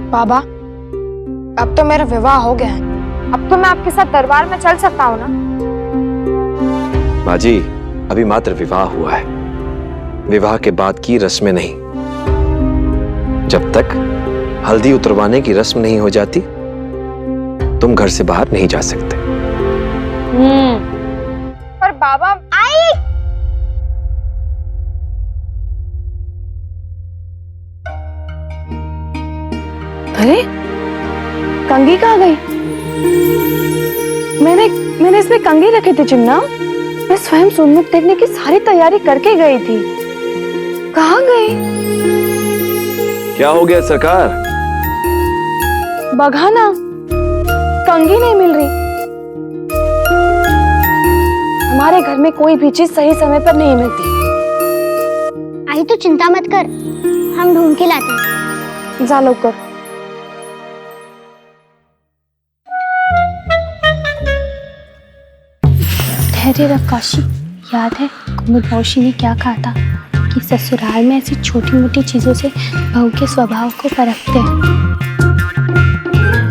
बाबा, अब तो मेरा विवाह हो गया है, अब तो मैं आपके साथ दरबार में चल सकता हूँ ना? बाजी, अभी मात्र विवाह हुआ है, विवाह के बाद की रस्में नहीं। जब तक हल्दी उतरवाने की रस्म नहीं हो जाती, तुम घर से बाहर नहीं जा सकते। पर बाबा, आई अरे कंघी कहाँ गई? मैंने इसमें कंघी रखे थे चिमना। मैं स्वयं सोनमुख देखने की सारी तैयारी करके गई थी। कहाँ गई? क्या हो गया सरकार? बघाना, कंघी नहीं मिल रही। हमारे घर में कोई भी चीज सही समय पर नहीं मिलती। आई तो चिंता मत कर, हम ढूंढ के लाते हैं। जा लोकर। ठहरे रकाशी, याद है कुमुद मौसी ने क्या कहा था कि ससुराल में ऐसी छोटी मोटी चीजों से बहू के स्वभाव को परखते हैं।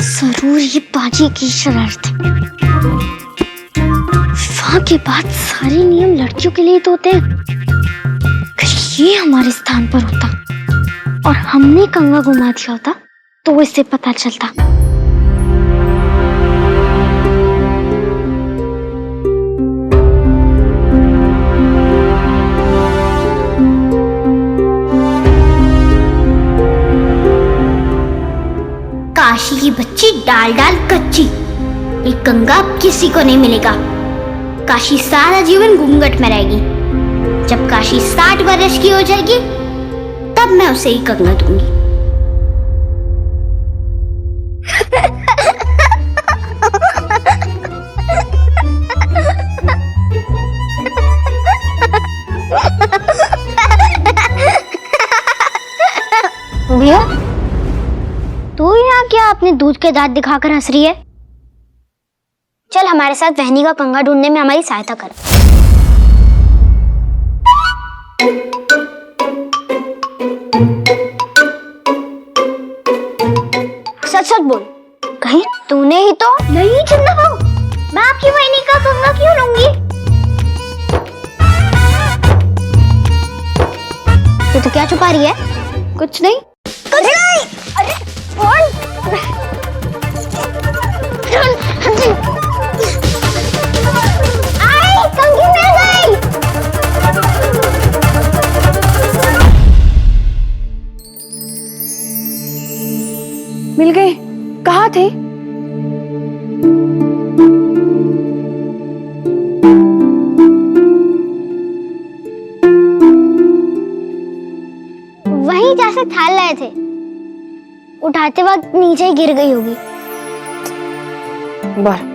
जरूर ये बाजी की शरारत है। विवाह के बाद सारे नियम लड़कियों के लिए तो होते हैं, अगर ये हमारे स्थान पर होता और हमने कंगा घुमा दिया होता तो इससे पता चलता। काशी की बच्ची डाल डाल कच्ची, ये कंगा अब किसी को नहीं मिलेगा। काशी सारा जीवन घूंघट में रहेगी। जब काशी 60 वर्ष की हो जाएगी तब मैं उसे ही कंगा दूंगी। भैया, तू यहाँ क्या अपने दूध के दांत दिखाकर हंस रही है? चल हमारे साथ बहनी का कंगा ढूंढने में हमारी सहायता कर। सच सच बोल, कहीं तूने ही तो नहीं? चिंता बाबू, मैं आपकी बहनी का कंगा क्यों लूंगी? ये तो क्या छुपा रही है? कुछ नहीं, कुछ नहीं। अरे आई, कंघी मिल गई। मिल गई? कहाँ थे? वहीं जैसे थाल लाए थे, उठाते वक्त नीचे ही गिर गई होगी। बर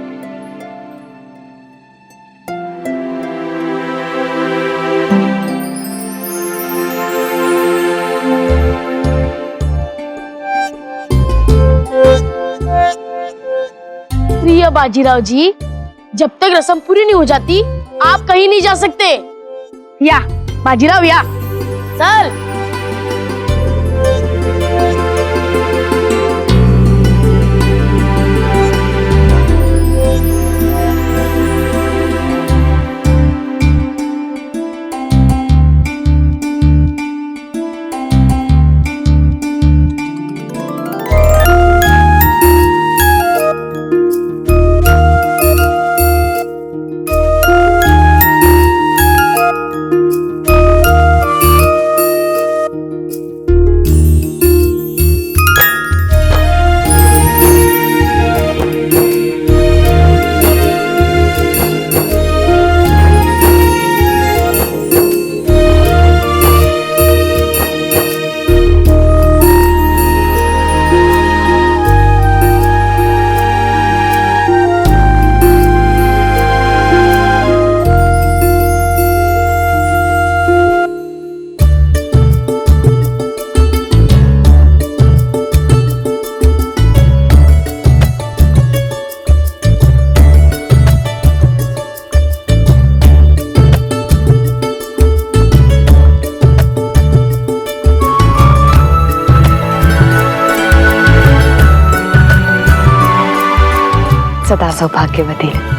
प्रिय बाजीराव जी, जब तक रस्म पूरी नहीं हो जाती आप कहीं नहीं जा सकते। या बाजीराव, या चल। सदा सौभाग्यवती रहे।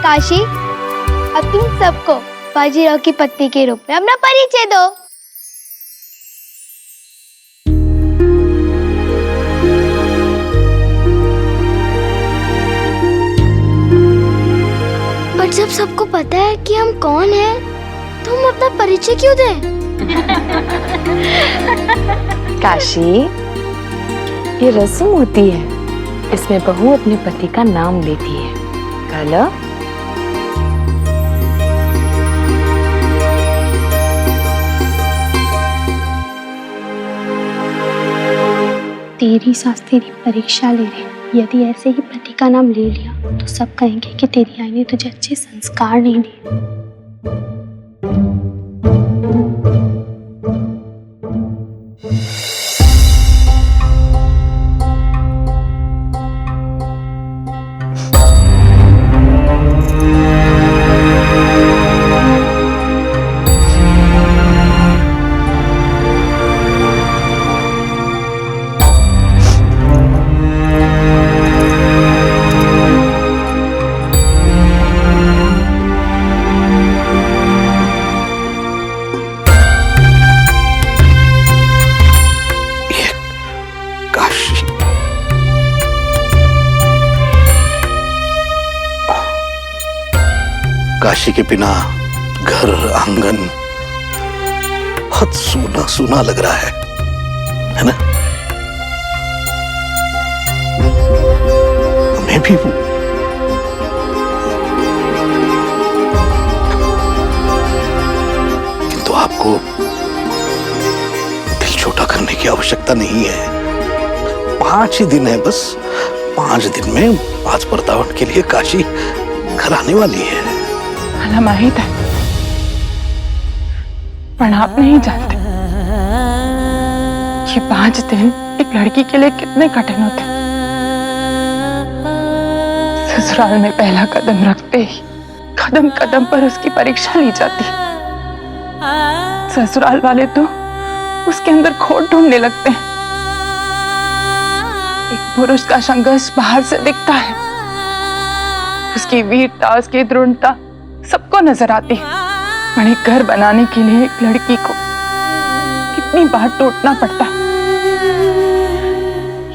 काशी, अब तुम सबको बाजीराव की पत्नी के रूप में अपना परिचय दो। पर जब सबको पता है कि हम कौन हैं, तो हम अपना परिचय क्यों दें? काशी, ये रस्म होती है, इसमें बहू अपने पति का नाम लेती है। काला, तेरी सास तेरी परीक्षा ले रहे। यदि ऐसे ही पति का नाम ले लिया तो सब कहेंगे कि तेरी आई ने तुझे अच्छे संस्कार नहीं दिए। काशी के बिना घर आंगन बहुत सूना सूना लग रहा है ना? हमें भी किंतु आपको दिल छोटा करने की आवश्यकता नहीं है। 5 ही दिन है बस। 5 दिन में 5 परतावन के लिए काशी घर आने वाली है। माहित है, पर आप नहीं जानते ये 5 दिन एक लड़की के लिए कितने कठिन होते हैं। ससुराल में पहला कदम रखते ही कदम कदम पर उसकी परीक्षा ली जाती है। ससुराल वाले तो उसके अंदर खोट ढूंढने लगते हैं। एक पुरुष का संघर्ष बाहर से दिखता है, उसकी वीरता, उसकी दृढ़ता सबको नजर आती है। पर एक घर बनाने के लिए एक लड़की को कितनी बार टूटना पड़ता है,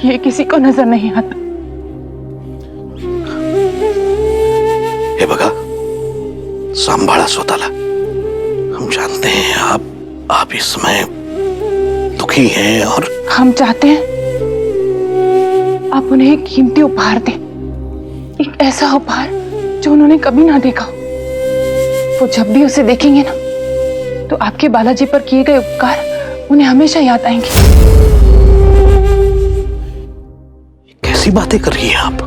ये किसी को नजर नहीं आता। हे बगा, सांभाळा स्वतःला। हम जानते हैं आप इस समय दुखी हैं और हम चाहते हैं आप उन्हें एक कीमती उपहार दें, एक ऐसा उपहार जो उन्होंने कभी ना देखा हो। वो जब भी उसे देखेंगे ना, तो आपके बालाजी पर किए गए उपकार उन्हें हमेशा याद आएंगे। कैसी बातें कर रही हैं आप?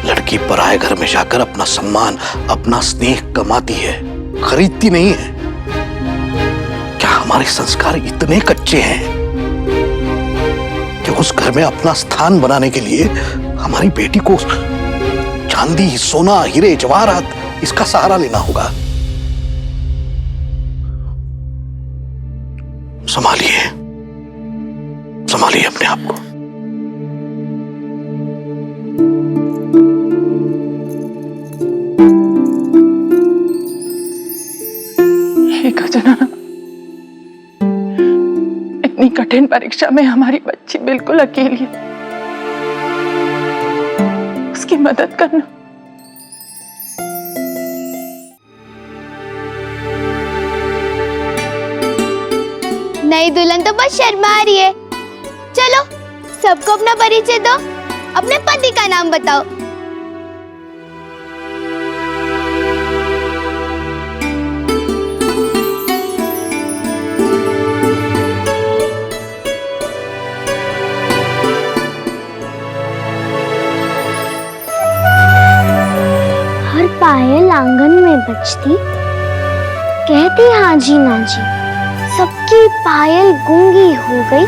लड़की पराये घर में जाकर अपना सम्मान, अपना स्नेह कमाती है, खरीदती नहीं है। क्या हमारे संस्कार इतने कच्चे हैं कि उस घर में अपना स्थान बनाने के लिए हमारी बेटी को चांदी, सोना, हीरे, जवाहरात इसका सहारा लेना होगा? संभालिए, संभालिए अपने आप को। हे गजानन, इतनी कठिन परीक्षा में हमारी बच्ची बिल्कुल अकेली है, उसकी मदद करना। नई दुल्हन तो बस शर्मा रही है। चलो सबको अपना परिचय दो, अपने पति का नाम बताओ। हर पायल आंगन में बजती, कहती हाँ जी ना जी, सबकी पायल गूंगी हो गई,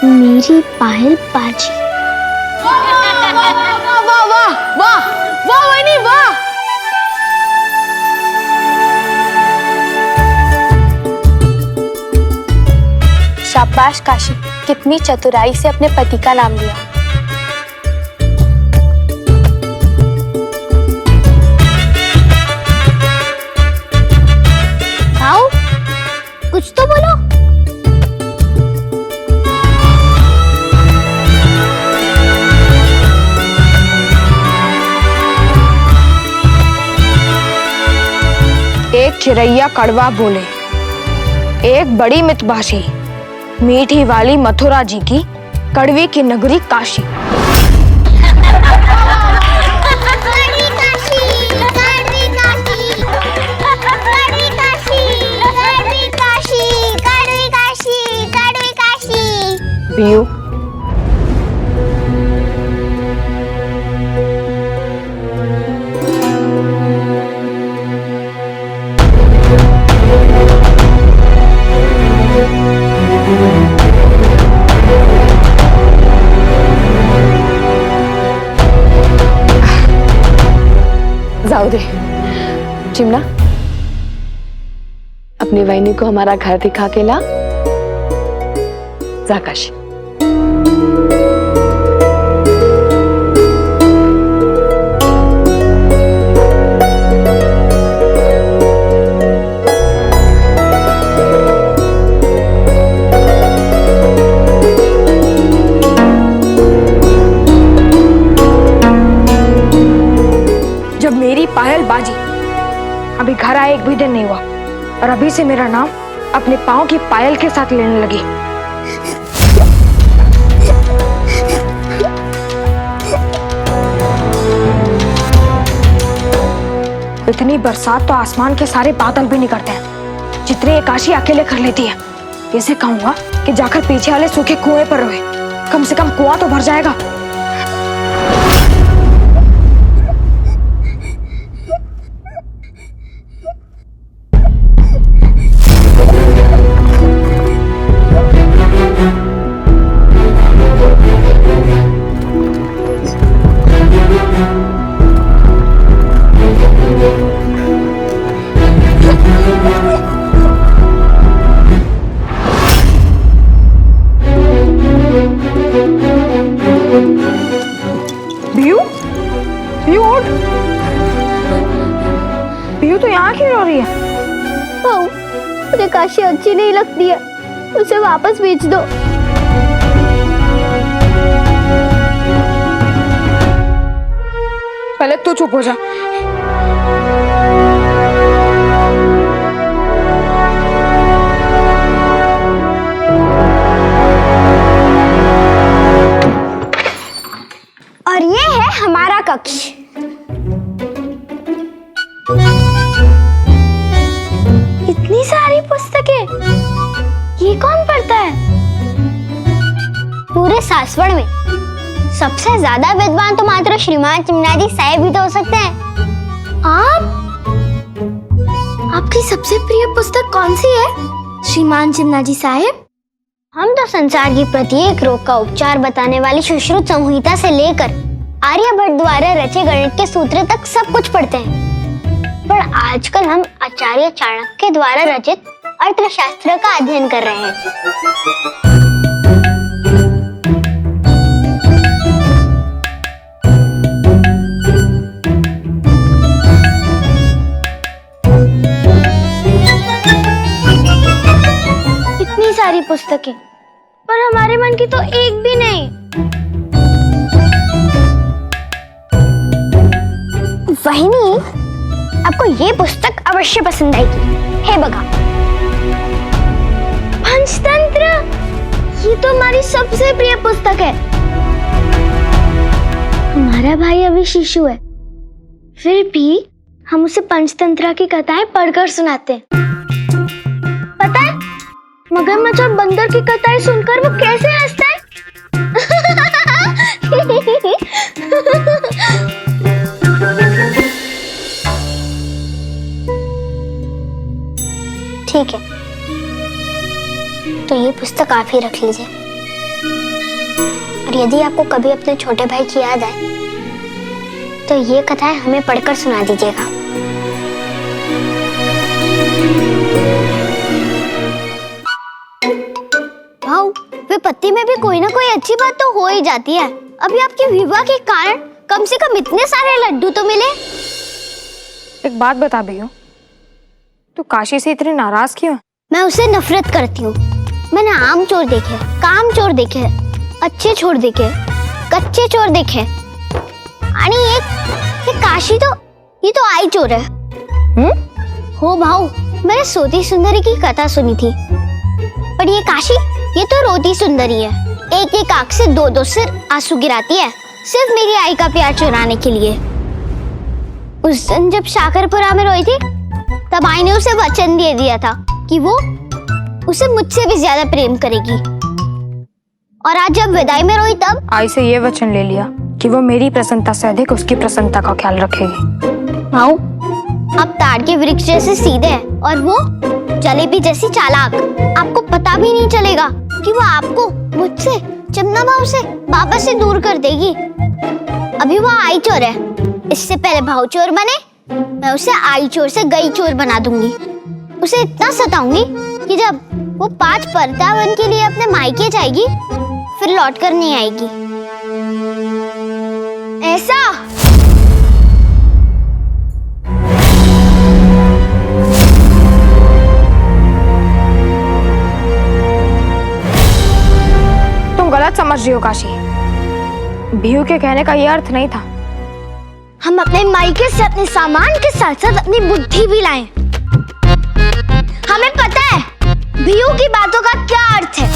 मेरी पायल बाजी। वाह वाह वाह, वाह वाह वैनी वाह। शाबाश काशी, कितनी चतुराई से अपने पति का नाम लिया। आओ, कुछ तो बोलो। एक चिरैया कड़वा बोले, एक बड़ी मितभाषी, मीठी वाली मथुरा जी की, कड़वी की नगरी काशी। पीयू, जाओ दे चिमना, अपनी वैनी को हमारा घर दिखा के ला। जा काशी। जब मेरी पायल बाजी, अभी घर आए एक भी दिन नहीं हुआ और अभी से मेरा नाम अपने पाँव की पायल के साथ लेने लगी। इतनी बरसात तो आसमान के सारे बादल भी नहीं करते हैं जितने ये काशी अकेले कर लेती है। इसे कहूंगा कि जाकर पीछे वाले सूखे कुएं पर रोए, कम से कम कुआं तो भर जाएगा। पीयू, पीयू उठ। पीयू तो यहाँ क्यों रो रही है? मुझे काशी अच्छी नहीं लगती है, उसे वापस भेज दो। पहले तू चुप हो जा। और ये है हमारा कक्ष। इतनी सारी पुस्तकें, ये कौन पढ़ता है? पूरे सासवड़ में सबसे ज्यादा विद्वान तो मात्र श्रीमान चिमनाजी साहेब ही तो हो सकते हैं। आपकी सबसे प्रिय पुस्तक कौन सी है श्रीमान चिमनाजी साहेब? हम तो संसार की प्रत्येक रोग का उपचार बताने वाली सुश्रुत संहिता से लेकर आर्यभट्ट द्वारा रचे गणित के सूत्र तक सब कुछ पढ़ते हैं। पर आजकल हम आचार्य चाणक्य द्वारा रचित अर्थशास्त्र का अध्ययन कर रहे हैं। इतनी सारी पुस्तकें, पर हमारे मन की तो एक भी नहीं। वहिनी, आपको ये पुस्तक अवश्य पसंद आएगी। हे बघा, पंचतंत्र, ये तो हमारी सबसे प्रिय पुस्तक है। हमारा भाई अभी शिशु है, फिर भी हम उसे पंचतंत्र की कथाएं पढ़कर सुनाते हैं। पता है, मगरमच्छ और बंदर की कथाएं सुनकर वो कैसे हंसता है। ठीक है, तो ये पुस्तक आप ही रख लीजिए। और यदि आपको कभी अपने छोटे भाई की याद आए तो ये कथाएं हमें पढ़कर सुना दीजिएगा। भाऊ, विपत्ति में भी कोई ना कोई अच्छी बात तो हो ही जाती है। अभी आपके विवाह के कारण कम से कम इतने सारे लड्डू तो मिले। एक बात बता भैया, तू काशी से इतनी नाराज क्यों है? मैं उसे नफरत करती हूँ। मैंने आम चोर देखे, काम चोर देखे, अच्छे चोर देखे, कच्चे चोर देखे, आणि ये काशी तो ये तो आई चोर है। हो भाऊ, मैंने सोती सुंदरी की कथा सुनी थी, पर ये काशी ये तो रोती सुंदरी है। एक एक आंख से दो दो सिर आंसू गिराती है, सिर्फ मेरी आई का प्यार चुराने के लिए। उस दिन जब शाकरपुरा में रोई थी, तब आई ने उसे वचन दे दिया था कि वो उसे मुझसे भी ज्यादा प्रेम करेगी। और आज जब विदाई में रोई, तब आई से ये वचन ले लिया कि वो मेरी प्रसन्नता से अधिक उसकी प्रसन्नता का ख्याल रखेगी। भाऊ, आप ताड़ के वृक्ष जैसे सीधे हैं और वो जलेबी जैसी चालाक। आपको पता भी नहीं चलेगा कि वो आपको मुझसे, चिमना भाव से, बाबा से दूर कर देगी। अभी वो आई चोर है, इससे पहले भाऊ चोर बने, मैं उसे आई चोर से गई चोर बना दूंगी। उसे इतना सताऊंगी कि जब वो 5 परतावन के लिए अपने मायके जाएगी, फिर लौट कर नहीं आएगी। ऐसा तुम गलत समझ रही हो काशी। भीयू के कहने का यह अर्थ नहीं था। हम अपने मायके से अपने सामान के साथ साथ अपनी बुद्धि भी लाएं। हमें पता है भीयू की बातों का क्या अर्थ है।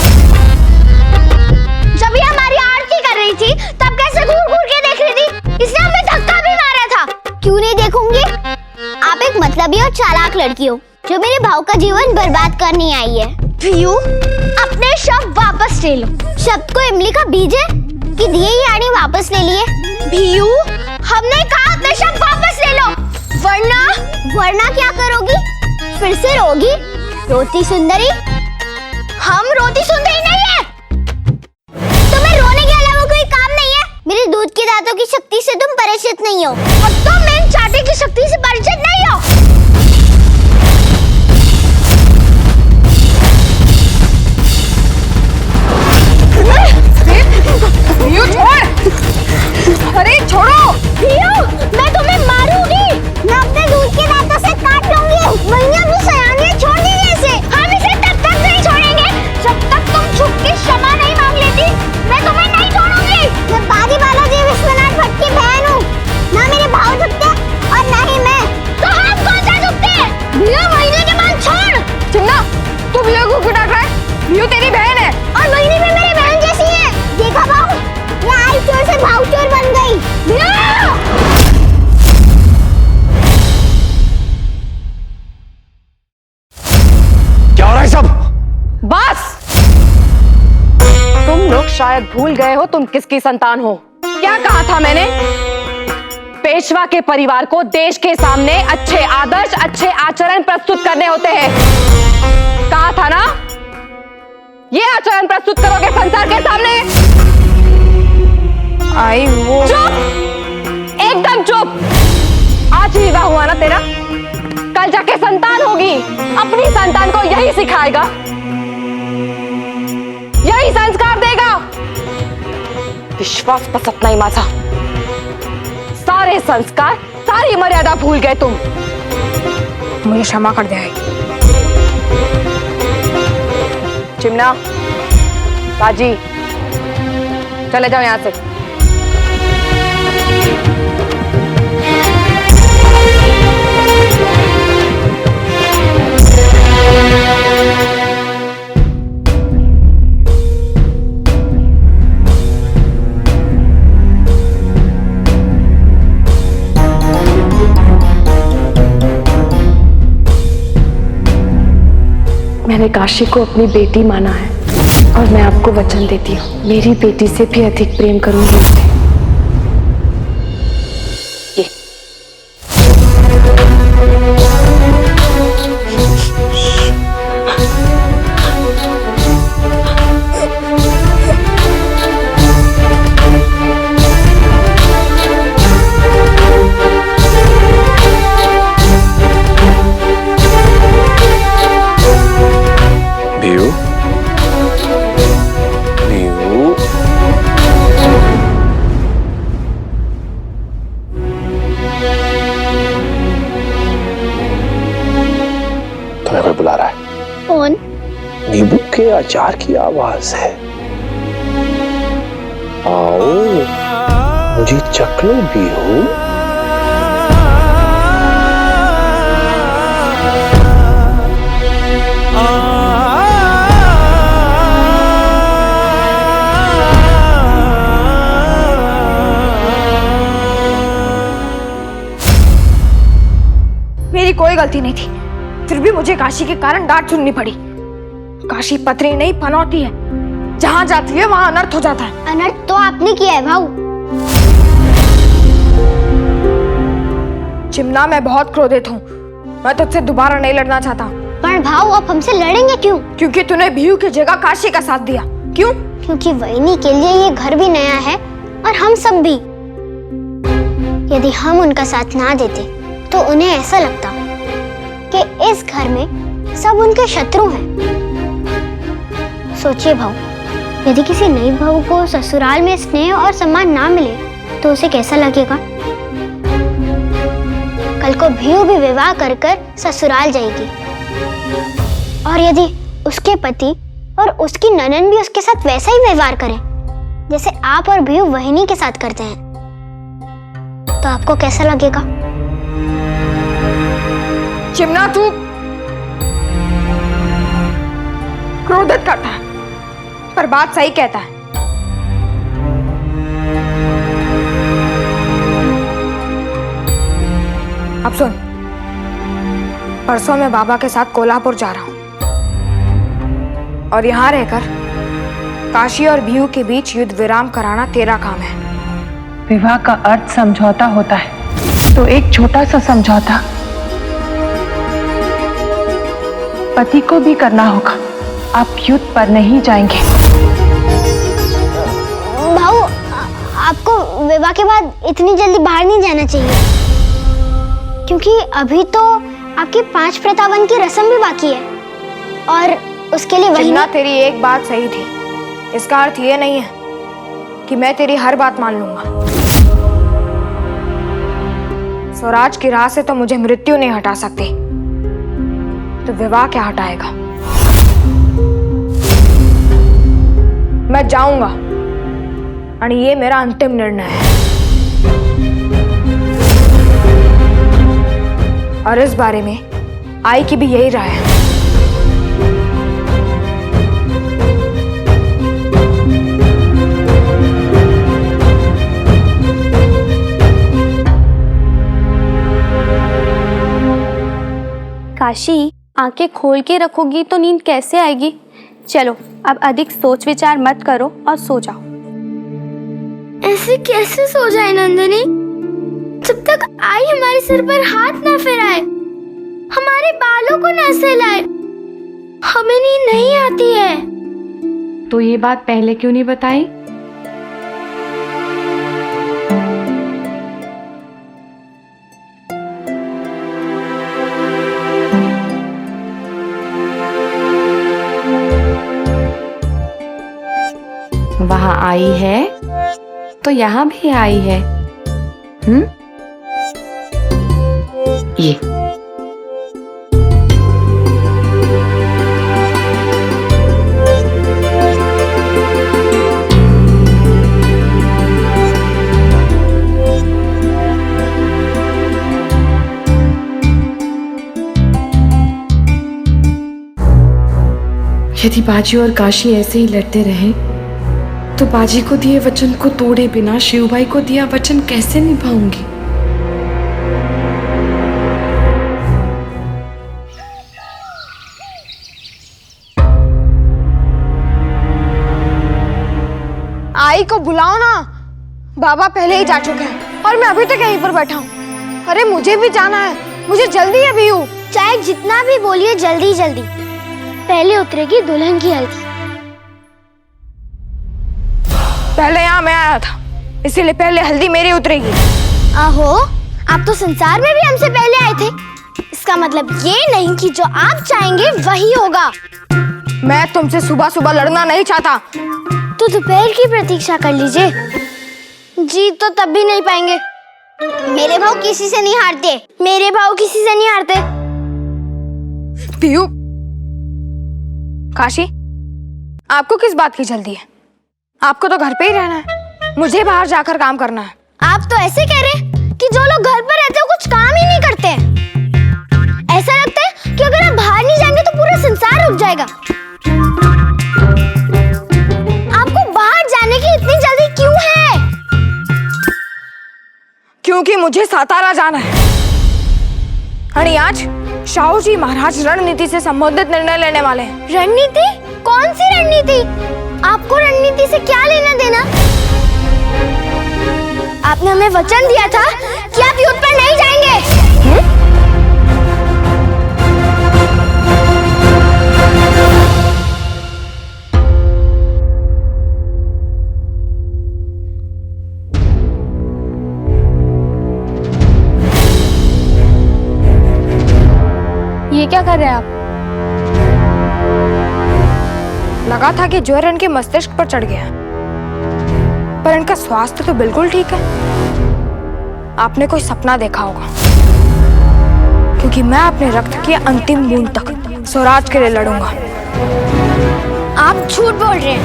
जब ये हमारी आरती कर रही थी, तब कैसे घूर घूर के देख रही थी। इसने हमें धक्का भी मारा था। क्यों नहीं देखूंगी? आप एक मतलबी और चालाक लड़की हो, जो मेरे भाव का जीवन बर्बाद करने आई है। भीयू, अपने शब्द वापस ले लो। शब्द को इमली का बीज है कि दिए ही आने वापस ले लिए। भीयू, हमने कहा अपने शब्द वापस ले लो, वरना क्या करोगी? फिर से रोगी? रोती सुंदरी? हम रोती सुंदरी नहीं है। तुम्हें रोने के अलावा कोई काम नहीं है। मेरे दूध के दांतों की शक्ति से तुम परिचित नहीं हो, और तुम मेरे चाटे की शक्ति से परिचित नहीं हो। भीयू छोड़! अरे छोड़ो! भीयू, मैं तुम्हें मारूंगी। मैं अपने दूध के दांतों से काट लूंगी। वहीं अपनी सयानी छोड़ दीजिए इसे। हम इसे तब तक नहीं छोड़ेंगे जब तक तुम छुप के क्षमा नहीं मांग लेती। मैं तुम्हें नहीं छोड़ूंगी। मैं बाजी बालाजी विश्वनाथ भट्ट की बहन हूँ। ना मेरे भाव झुकते और ना ही मैं। तो हम कौन सा झुकते हैं? भीयू, महीने के बाद छोड़। चिमना, तू भीयू को क्यों डांट रहा है? भीयू तेरी बहन है। और महीने में मेरी बहन जैसी है। देखा भाव, ये आई चोर से भाव चोर बन गई। क्या हो रहा है सब? बस! तुम लोग शायद भूल गए हो तुम किसकी संतान हो। क्या कहा था मैंने? पेशवा के परिवार को देश के सामने अच्छे आदर्श, अच्छे आचरण प्रस्तुत करने होते हैं। कहा था ना? ये आचरण प्रस्तुत करोगे संसार के सामने। आई वो चुप! एकदम चुप! आज ही विवाह हुआ ना तेरा, कल जाके संतान होगी, अपनी संतान को यही सिखाएगा, यही संस्कार देगा। विश्वास पर सपना ही माझा। सारे संस्कार, सारी मर्यादा भूल गए तुम। मुझे क्षमा कर दे आई। चिमना, बाजी, चले जाओ यहां से। मैंने काशी को अपनी बेटी माना है और मैं आपको वचन देती हूँ, मेरी बेटी से भी अधिक प्रेम करूंगी उसे। ये बाजार की आवाज है। आओ, मुझे चख लो बीहू। मेरी कोई गलती नहीं थी, फिर भी मुझे काशी के कारण डांट सुननी पड़ी। काशी पत्री नहीं पनौती है, जहां जाती है वहां अनर्थ हो जाता है। अनर्थ तो आपने किया है भाऊ। चिमना, मैं बहुत क्रोधित हूँ। मैं तुझसे दोबारा नहीं लड़ना चाहता। पर भाऊ आप हमसे लड़ेंगे क्यों? क्योंकि तूने भीयू की जगह काशी का साथ दिया। क्यों? क्योंकि वहिनी के लिए ये घर भी नया है और हम सब भी। यदि हम उनका साथ ना देते तो उन्हें ऐसा लगता कि इस घर में सब उनके शत्रु हैं। सोचिए भाऊ, यदि किसी नई बहू को ससुराल में स्नेह और सम्मान ना मिले तो उसे कैसा लगेगा? कल को भीयू भी विवाह कर कर ससुराल जाएगी और यदि उसके पति और उसकी ननन भी उसके साथ वैसा ही व्यवहार करें जैसे आप और भीयू वहिनी के साथ करते हैं, तो आपको कैसा लगेगा? चिमना, तू क्रोधित करता है पर बात सही कहता है। अब सुन, परसों मैं बाबा के साथ कोल्हापुर जा रहा हूं और यहां रहकर काशी और भीयू के बीच युद्ध विराम कराना तेरा काम है। विवाह का अर्थ समझौता होता है, तो एक छोटा सा समझौता पति को भी करना होगा। आप युद्ध पर नहीं जाएंगे। भाऊ, आपको विवाह के बाद इतनी जल्दी बाहर नहीं जाना चाहिए, क्योंकि अभी तो आपकी 5 प्रतावन की रस्म भी बाकी है और उसके लिए वही चिमना, तेरी एक बात सही थी। इसका अर्थ ये नहीं है कि मैं तेरी हर बात मान लूंगा। स्वराज की राह से तो मुझे मृत्यु नहीं हटा सकती, तो विवाह क्या हटाएगा? मैं जाऊंगा और ये मेरा अंतिम निर्णय है। और इस बारे में आई की भी यही राय है। काशी, आंखें खोल के रखोगी तो नींद कैसे आएगी? चलो अब अधिक सोच विचार मत करो और सो जाओ। ऐसे कैसे सो जाए नंदिनी? जब तक आई हमारे सिर पर हाथ ना फिराए, हमारे बालों को ना सहलाए, हमें नींद नहीं आती है। तो ये बात पहले क्यों नहीं बताई? वहां आई है तो यहाँ भी आई है। ये यदि बाजी और काशी ऐसे ही लड़ते रहे तो बाजी को दिए वचन को तोड़े बिना शिवबाई को दिया वचन कैसे निभाऊंगी? आई को बुलाओ ना, बाबा पहले ही जा चुके हैं और मैं अभी तक यहीं पर बैठा हूँ। अरे मुझे भी जाना है, मुझे जल्दी है भीयू। चाहे जितना भी बोलिए, जल्दी जल्दी पहले उतरेगी दुल्हन की हल्दी। पहले यहाँ मैं आया था, इसीलिए पहले हल्दी मेरी उतरेगी। आहो, आप तो संसार में भी हमसे पहले आए थे। इसका मतलब ये नहीं कि जो आप चाहेंगे वही होगा। मैं तुमसे सुबह सुबह लड़ना नहीं चाहता। तो दोपहर की प्रतीक्षा कर लीजिए, जीत तो तब भी नहीं पाएंगे। मेरे भाव किसी से नहीं हारते, मेरे भाव किसी से नहीं हारते। भीयू, काशी, आपको किस बात की जल्दी है? आपको तो घर पे ही रहना है, मुझे बाहर जाकर काम करना है। आप तो ऐसे कह रहे हैं कि जो लोग घर पर रहते हैं कुछ काम ही नहीं करते हैं। ऐसा लगता है कि अगर आप बाहर नहीं जाएंगे तो पूरा संसार रुक जाएगा। आपको बाहर जाने की इतनी जल्दी क्यों है? क्योंकि मुझे सातारा जाना है। आणि आज शाहू जी महाराज रणनीति से संबंधित निर्णय लेने वाले हैं। रणनीति? कौन सी रणनीति? आपको रणनीति से क्या लेना देना? आपने हमें वचन दिया था कि आप युद्ध पर नहीं जाएंगे। ये क्या कर रहे हैं आप? लगा था कि ज्वर इनके मस्तिष्क पर चढ़ गया, पर इनका स्वास्थ्य तो बिल्कुल ठीक है। आपने कोई सपना देखा होगा, क्योंकि मैं अपने रक्त की अंतिम बूंद तक स्वराज के लिए लड़ूंगा। आप झूठ बोल रहे हैं।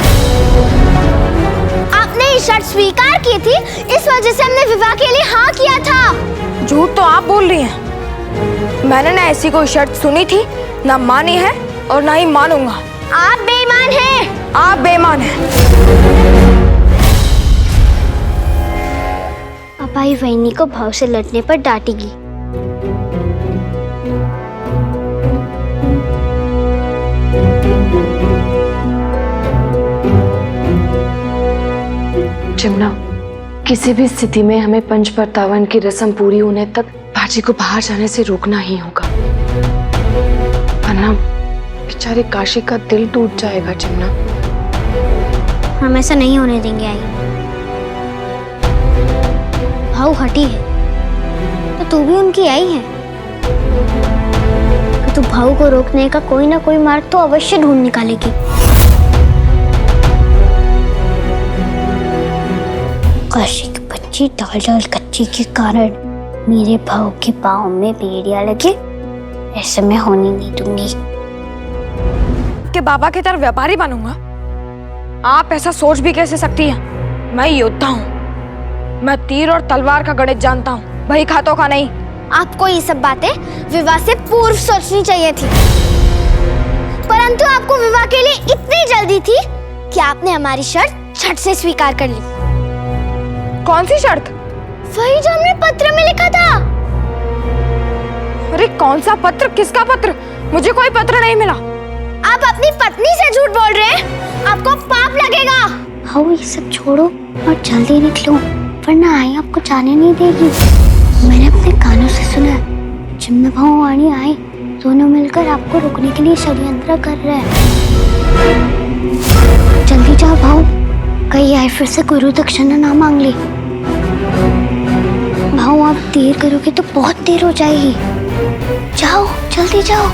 आपने ये शर्त स्वीकार की थी, इस वजह से हमने विवाह के लिए हाँ किया था। झूठ तो आप बोल रही हैं। मैंने ना ऐसी कोई शर्त सुनी थी, ना मानी है और ना ही मानूंगा। आप बेईमान हैं। आप बेईमान हैं। अब आई वहीनी को भाव से लड़ने पर डांटेगी। चिमना, किसी भी स्थिति में हमें पंच परतावन की रस्म पूरी होने तक बाजी को बाहर जाने से रोकना ही होगा, वरना बेचारे काशी का दिल टूट जाएगा। चिमना, हम ऐसा नहीं होने देंगे। आई भाव हटी है तो तू भी उनकी आई है, तो तू भाव को रोकने का कोई ना कोई मार्ग तो अवश्य ढूंढ निकालेगी। काशी की बच्ची डाल डाल कच्ची के कारण मेरे भाव के पाँव में बेड़िया लगे, ऐसे मैं होने नहीं दूंगी। कि बाबा की तरह व्यापारी बनूंगा? आप ऐसा सोच भी कैसे सकती हैं? मैं योद्धा हूँ, मैं तीर और तलवार का गणित जानता हूँ, बही खातों का नहीं। आपको ये सब बातें विवाह से पूर्व सोचनी चाहिए थी, परंतु आपको विवाह के लिए इतनी जल्दी थी कि आपने हमारी शर्त झट से स्वीकार कर ली। कौन सी शर्त? वही जो हमने पत्र में लिखा था। अरे कौन सा पत्र? किसका पत्र? मुझे कोई पत्र नहीं मिला। आप अपनी पत्नी से झूठ बोल रहे हैं, आपको पाप लगेगा। हाँ, ये सब छोड़ो और जल्दी निकलो, वरना आई आपको जाने नहीं देगी। मैंने अपने कानों से सुना, चिमना भाव वाणी आए, दोनों मिलकर आपको रोकने के लिए षड्यंत्र कर रहे हैं। जल्दी जाओ भाव, कहीं आए फिर से गुरु दक्षिणा ना मांग ले। भाव, आप देर करोगे तो बहुत देर हो जाएगी। जाओ, जल्दी जाओ।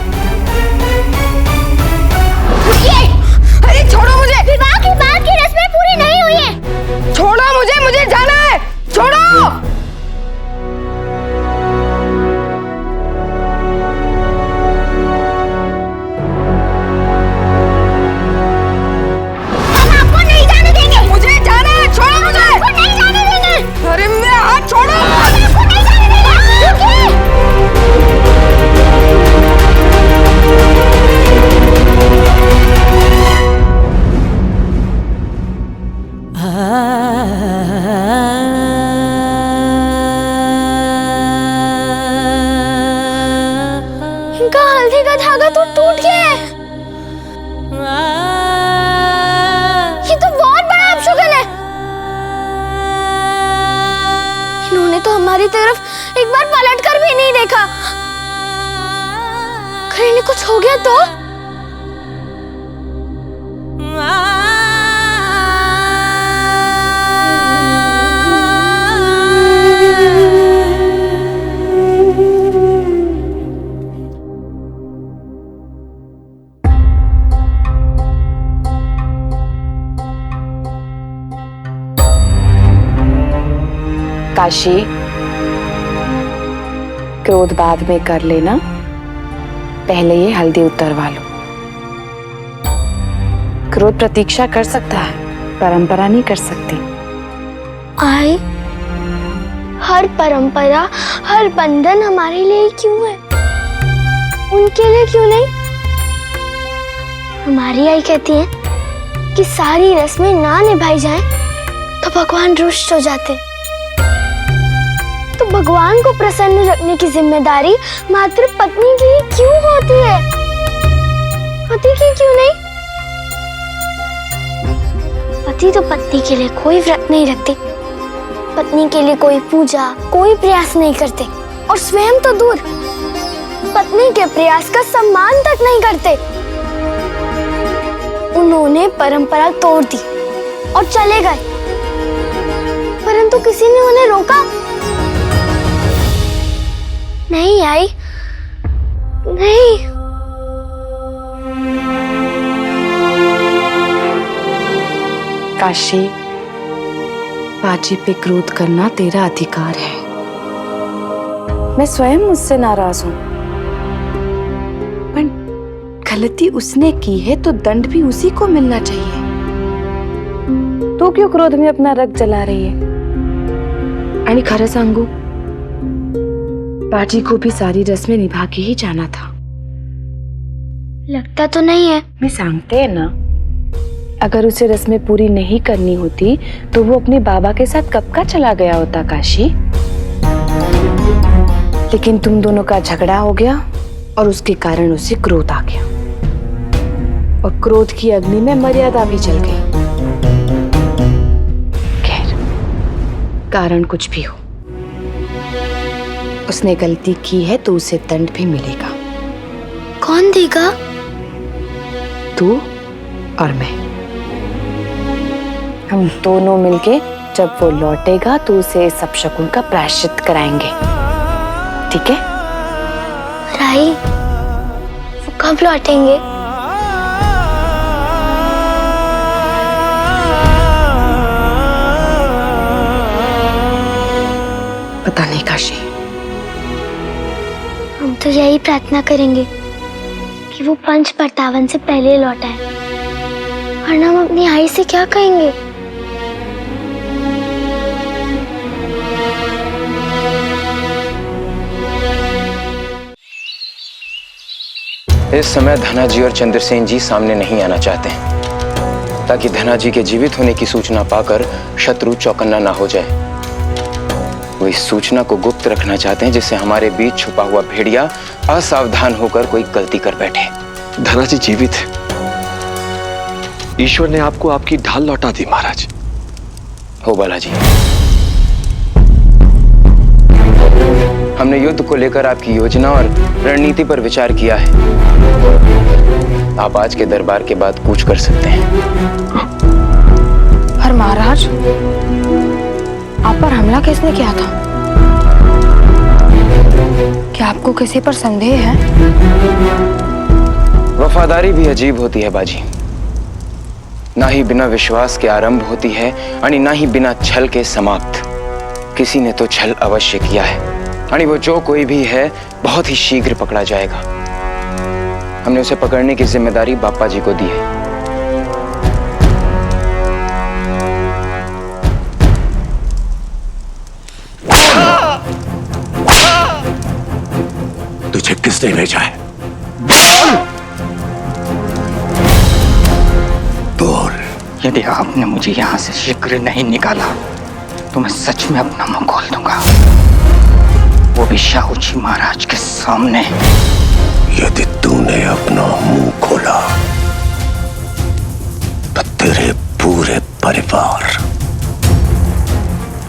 अरे छोड़ो मुझे। विवाह की बात की रस्में पूरी नहीं हुई हैं। छोड़ो मुझे, मुझे जाना है। छोड़ो। हम आपको नहीं जाने देंगे। मुझे जाना है। छोड़ो मुझे। आपको नहीं जाने देंगे। अरे मेरा हाथ छोड़ो। हम आपको नहीं जाने देंगे। रुकिए। इनका हल्दी का धागा तो टूट गया है। ये तो बहुत बड़ा अपशगुन है। इन्होंने तो हमारी तरफ एक बार पलट कर भी नहीं देखा। अगर इन्हें कुछ हो गया तो? काशी, क्रोध बाद में कर लेना, पहले ये हल्दी उतरवा लो। क्रोध प्रतीक्षा कर सकता है, परंपरा नहीं कर सकती। आई, हर परंपरा, हर बंधन हमारे लिए क्यों है, उनके लिए क्यों नहीं? हमारी आई कहती है कि सारी रस्में ना निभाई जाएं तो भगवान रुष्ट हो जाते। तो भगवान को प्रसन्न रखने की जिम्मेदारी मात्र पत्नी की क्यों होती है, पति की क्यों नहीं? पति तो पत्नी के लिए कोई व्रत नहीं रखते, पत्नी के लिए कोई पूजा, कोई प्रयास नहीं करते, और स्वयं तो दूर, पत्नी के प्रयास का सम्मान तक नहीं करते। उन्होंने परंपरा तोड़ दी और चले गए, परंतु किसी ने उन्हें रोका नहीं। आई नहीं, काशी, बाजी पे क्रोध करना तेरा अधिकार है। मैं स्वयं मुझसे नाराज हूं, पर गलती उसने की है तो दंड भी उसी को मिलना चाहिए। तू क्यों क्रोध में अपना रक्त जला रही है? आणि खरं सांगू, बाजी को भी सारी रस्में निभा के ही जाना था। लगता तो नहीं है। मैं सांगते है ना, अगर उसे रस्में पूरी नहीं करनी होती तो वो अपने बाबा के साथ कब का चला गया होता काशी। लेकिन तुम दोनों का झगड़ा हो गया और उसके कारण उसे क्रोध आ गया, और क्रोध की अग्नि में मर्यादा भी जल गई। खैर, कारण कुछ भी हो, उसने गलती की है तो उसे दंड भी मिलेगा। कौन देगा? तू और मैं, हम दोनों मिलके जब वो लौटेगा तो उसे सब शकुन का प्रायश्चित कराएंगे, ठीक है? राई, वो कब लौटेंगे? पता नहीं काशी। हम तो यही प्रार्थना करेंगे कि वो पंच परतावन से पहले लौट आए, वरना हम अपनी आई से क्या कहेंगे? इस समय धना जी और चंद्रसेन जी सामने नहीं आना चाहते हैं, ताकि धना जी के जीवित होने की सूचना पाकर शत्रु चौकन्ना ना हो जाए। वो इस सूचना को गुप्त रखना चाहते हैं, जिससे हमारे बीच छुपा हुआ भेड़िया असावधान होकर कोई गलती कर बैठे। धना जी जीवित है, ईश्वर ने आपको आपकी ढाल लौटा दी महाराज। हो बालाजी, हमने युद्ध को लेकर आपकी योजना और रणनीति पर विचार किया है। आप आज के दरबार के बाद कूच कर सकते हैं। पर महाराज, आप पर हमला किसने किया था? क्या आपको किसी पर संदेह है? वफादारी भी अजीब होती है बाजी, ना ही बिना विश्वास के आरंभ होती है और ना ही बिना छल के समाप्त। किसी ने तो छल अवश्य किया है, और वो जो कोई भी है बहुत ही शीघ्र पकड़ा जाएगा। हमने उसे पकड़ने की जिम्मेदारी बापा जी को दी है। तुझे किसने भेजा है? बोल। यदि आपने मुझे यहाँ से शीघ्र नहीं निकाला तो मैं सच में अपना मुंह खोल दूंगा, वो भी शाहू जी महाराज के सामने। यदि तूने अपना मुंह खोला तो तेरे पूरे परिवार,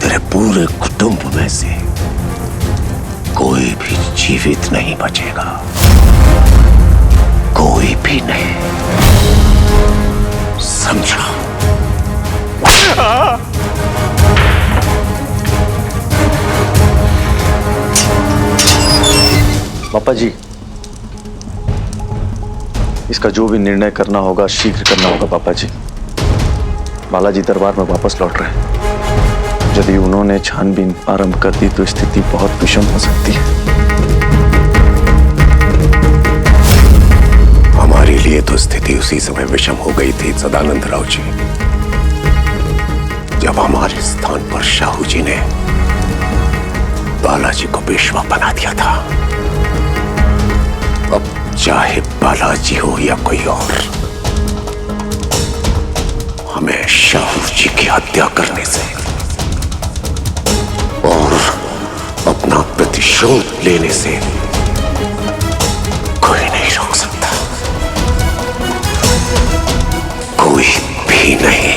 तेरे पूरे कुटुंब में से कोई भी जीवित नहीं बचेगा, कोई भी नहीं, समझा? पापा जी, इसका जो भी निर्णय करना होगा शीघ्र करना होगा पापा जी। बालाजी दरबार में वापस लौट रहे हैं। यदि उन्होंने छानबीन आरंभ कर दी तो स्थिति बहुत विषम हो सकती है। हमारी लिए तो स्थिति उसी समय विषम हो गई थी सदानंद राव जी, जब हमारे स्थान पर शाहू जी ने बालाजी को पेशवा बना दिया था। अब चाहे बालाजी हो या कोई और, हमें शाहू जी की हत्या करने से और अपना प्रतिशोध लेने से कोई नहीं रोक सकता, कोई भी नहीं।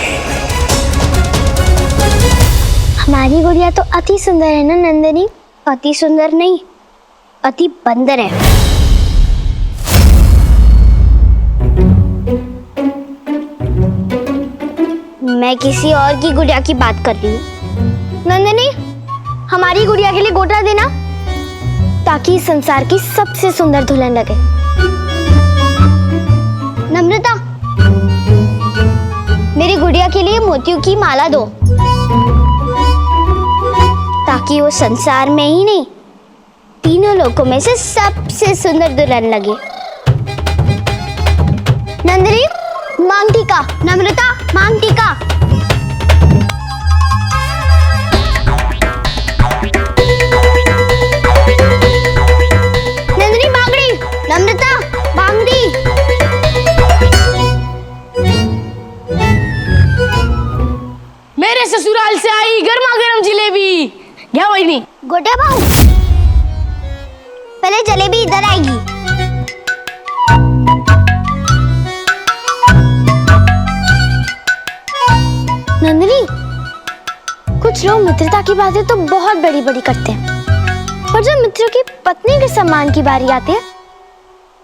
हमारी गुड़िया तो अति सुंदर है ना नंदिनी? अति सुंदर नहीं, अति बंदर है। मैं किसी और की गुड़िया की बात कर रही हूँ। नंदिनी, हमारी गुड़िया के लिए गोटा देना, ताकि इस संसार की सबसे सुंदर दुल्हन लगे। नम्रता, मेरी गुड़िया के लिए मोतियों की माला दो, ताकि वो संसार में ही नहीं, तीनों लोगों में से सबसे सुंदर दुल्हन लगे। नंदिनी, मांग टीका। नम्रता, मांग टीका। नंदिनी, बांगड़ी। नम्रता, बांगड़ी। मेरे ससुराल से आई गर्मा गर्म जिलेबी। क्या वही गोटे भाऊ, पहले जलेबी इधर आएगी। नंदिनी, कुछ लोग मित्रता की बातें तो बहुत बड़ी बड़ी करते हैं, पर जब मित्रों की पत्नी के सम्मान की बारी आती है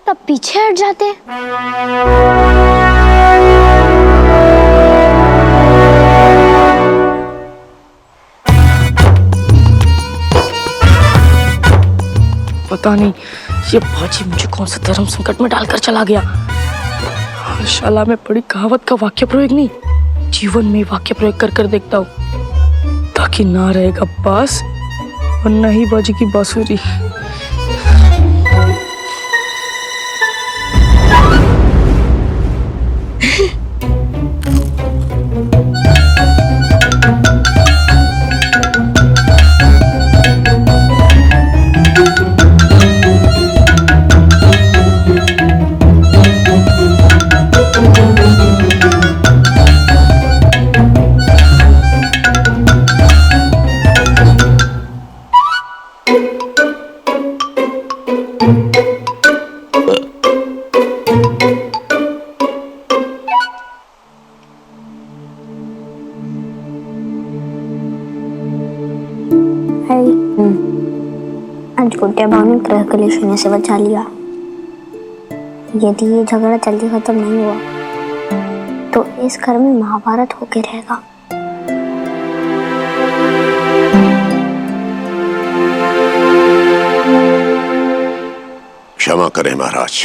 तब पीछे हट जाते हैं। पता नहीं ये बाजी मुझे कौन सा धर्म संकट में डालकर चला गया। शाला में पड़ी कहावत का वाक्य प्रयोग नहीं, जीवन में वाक्य प्रयोग कर कर देखता हूँ, ताकि ना रहेगा बास और न ही बाजी की बांसुरी। आज गुड्डे भाव ने ग्रह कलेश होने से बचा लिया। यदि ये झगड़ा जल्दी खत्म नहीं हुआ तो इस घर में महाभारत होके रहेगा। क्षमा करें महाराज,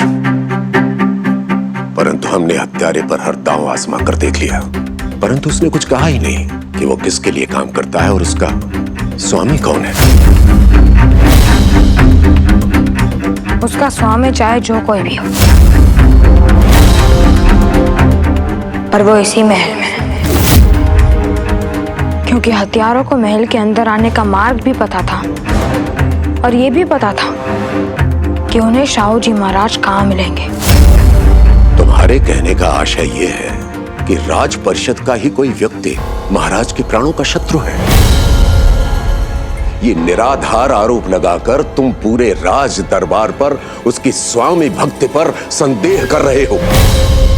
परंतु हमने हत्यारे पर हर दांव आजमा कर देख लिया, परंतु उसने कुछ कहा ही नहीं कि वो किसके लिए काम करता है और उसका स्वामी कौन है। उसका स्वामी चाहे जो कोई भी हो, पर वो इसी महल में है, क्योंकि हथियारों को महल के अंदर आने का मार्ग भी पता था और ये भी पता था कि उन्हें शाहू जी महाराज कहाँ मिलेंगे। तुम्हारे कहने का आशय ये है कि राज परिषद का ही कोई व्यक्ति महाराज के प्राणों का शत्रु है। ये निराधार आरोप लगाकर तुम पूरे राज दरबार पर उसकी स्वामी भक्ति पर संदेह कर रहे हो।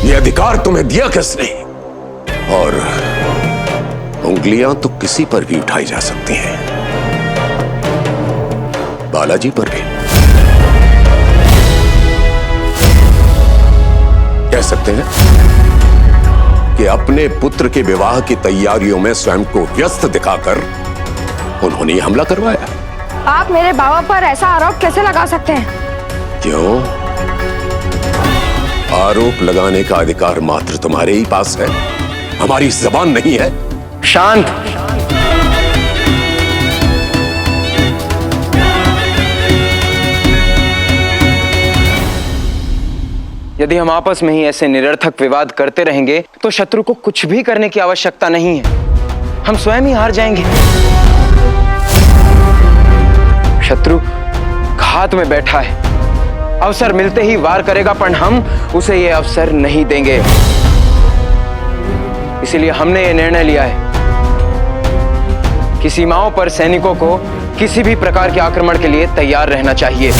ये अधिकार तुम्हें दिया किसने? और उंगलियां तो किसी पर भी उठाई जा सकती हैं, बालाजी पर भी। कह सकते हैं कि अपने पुत्र के विवाह की तैयारियों में स्वयं को व्यस्त दिखाकर उन्होंने हमला करवाया। आप मेरे बाबा पर ऐसा आरोप कैसे लगा सकते हैं? क्यों? आरोप लगाने का अधिकार मात्र तुम्हारे ही पास है, हमारी जबान नहीं है। शांत। यदि हम आपस में ही ऐसे निरर्थक विवाद करते रहेंगे तो शत्रु को कुछ भी करने की आवश्यकता नहीं है, हम स्वयं ही हार जाएंगे। शत्रु घात में बैठा है, अवसर मिलते ही वार करेगा, पर हम उसे यह अवसर नहीं देंगे। इसीलिए हमने यह निर्णय लिया है कि सीमाओं पर सैनिकों को किसी भी प्रकार के आक्रमण के लिए तैयार रहना चाहिए।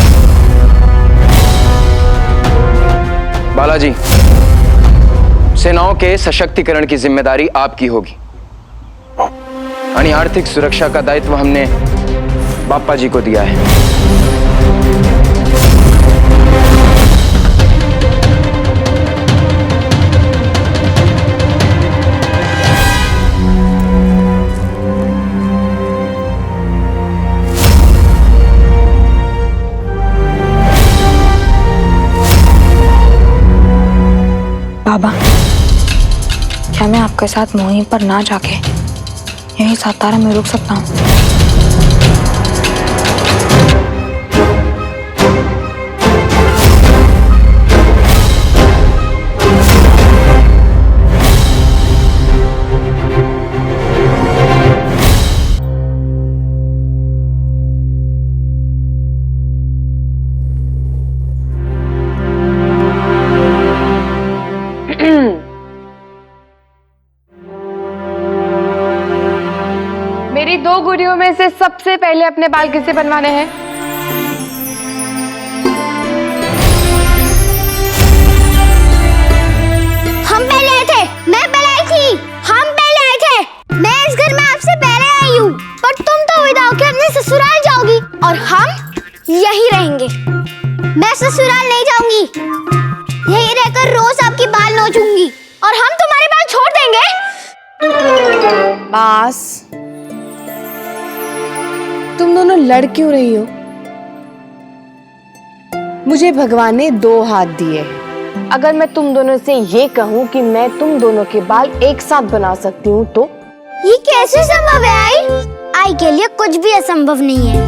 बालाजी, सेनाओं के सशक्तिकरण की जिम्मेदारी आपकी होगी और आर्थिक सुरक्षा का दायित्व हमने बाप्पा जी को दिया है। बाबा, क्या मैं आपके साथ मुहिम पर ना जाके यहीं सातारा में रुक सकता हूँ? मेरी 2 गुड़ियों में से सबसे पहले अपने बाल किसे बनवाने हैं? हम पहले आए थे, मैं पहले आई थी, हम पहले आए थे। मैं इस घर में आपसे पहले आई हूँ, पर तुम तो विदा होकर अपने ससुराल जाओगी और हम यही रहेंगे। मैं ससुराल नहीं जाऊंगी, यही रहकर रोज आपके बाल नोचूंगी और हम तुम्हारे बाल छोड़ देंगे। बस, तुम दोनों लड़ क्यों रही हो? मुझे भगवान ने 2 हाथ दिए हैं। अगर मैं तुम दोनों से ये कहूँ कि मैं तुम दोनों के बाल एक साथ बना सकती हूँ तो? ये कैसे संभव है आई? आई के लिए कुछ भी असंभव नहीं है।